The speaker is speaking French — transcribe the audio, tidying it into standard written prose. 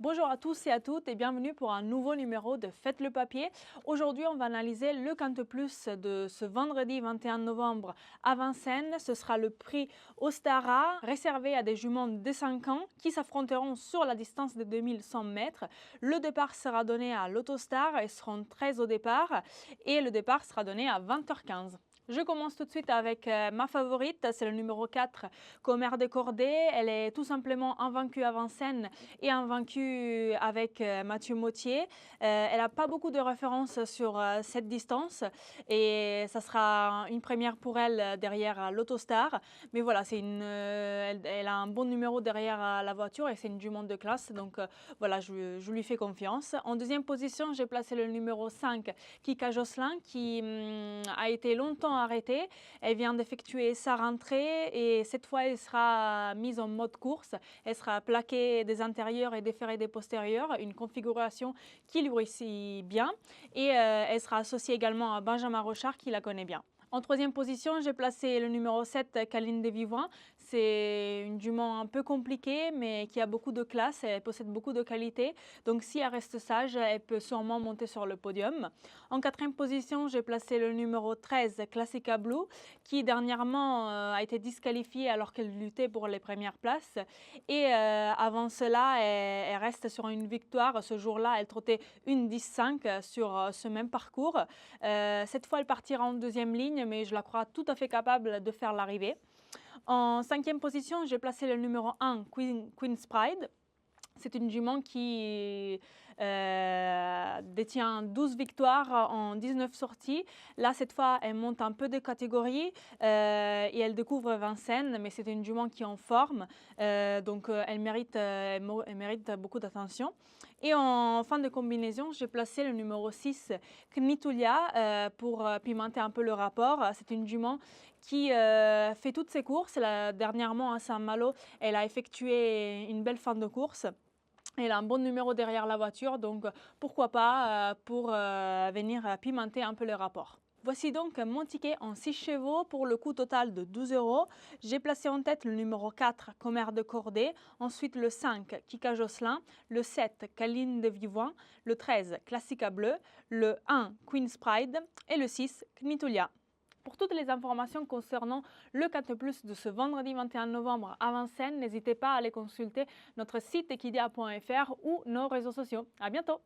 Bonjour à tous et à toutes et bienvenue pour un nouveau numéro de Faites le papier. Aujourd'hui, on va analyser le Quinte Plus de ce vendredi 21 novembre à Vincennes. Ce sera le prix Ostara réservé à des juments de 5 ans qui s'affronteront sur la distance de 2100 mètres. Le départ sera donné à l'Autostar, ils seront 13 au départ et le départ sera donné à 20h15. Je commence tout de suite avec ma favorite, c'est le numéro 4, Commère de Cordée. Elle est tout simplement invaincue à Vincennes et invaincue avec Mathieu Mottier. Elle n'a pas beaucoup de références sur cette distance et ça sera une première pour elle derrière l'Autostar. Mais voilà, elle a un bon numéro derrière la voiture et c'est une jument de classe. Donc voilà, je lui fais confiance. En deuxième position, j'ai placé le numéro 5, Kika Josselin, qui a été longtemps arrêtée. Elle vient d'effectuer sa rentrée et cette fois, elle sera mise en mode course. Elle sera plaquée des intérieurs et déferrée des postérieurs, une configuration qui lui réussit bien. Et elle sera associée également à Benjamin Rochard qui la connaît bien. En troisième position, j'ai placé le numéro 7, Caline de Vivant. C'est une jument un peu compliquée, mais qui a beaucoup de classe. Elle possède beaucoup de qualités. Donc, si elle reste sage, elle peut sûrement monter sur le podium. En quatrième position, j'ai placé le numéro 13, Classica Blue, qui dernièrement a été disqualifiée alors qu'elle luttait pour les premières places. Et avant cela, elle reste sur une victoire. Ce jour-là, elle trottait une 10-5 sur ce même parcours. Cette fois, elle partira en deuxième ligne, mais je la crois tout à fait capable de faire l'arrivée. En cinquième position, j'ai placé le numéro 1, Queen's Pride. C'est une jument qui détient 12 victoires en 19 sorties. Là, cette fois, elle monte un peu de catégorie et elle découvre Vincennes, mais c'est une jument qui est en forme. Donc, elle mérite beaucoup d'attention. Et en fin de combinaison, j'ai placé le numéro 6, Knitulia, pour pimenter un peu le rapport. C'est une jument qui fait toutes ses courses. Dernièrement, à Saint-Malo, elle a effectué une belle fin de course. Elle a un bon numéro derrière la voiture, donc pourquoi pas pour venir pimenter un peu le rapport. Voici donc mon ticket en 6 chevaux pour le coût total de 12 €. J'ai placé en tête le numéro 4, Commère de Cordée, ensuite le 5, Kika Josselin, le 7, Caline de Vivant, le 13, Classica Bleu, le 1, Queen's Pride et le 6, Knitulia. Pour toutes les informations concernant le Quinte Plus de ce vendredi 21 novembre à Vincennes, n'hésitez pas à aller consulter notre site equidia.fr ou nos réseaux sociaux. À bientôt!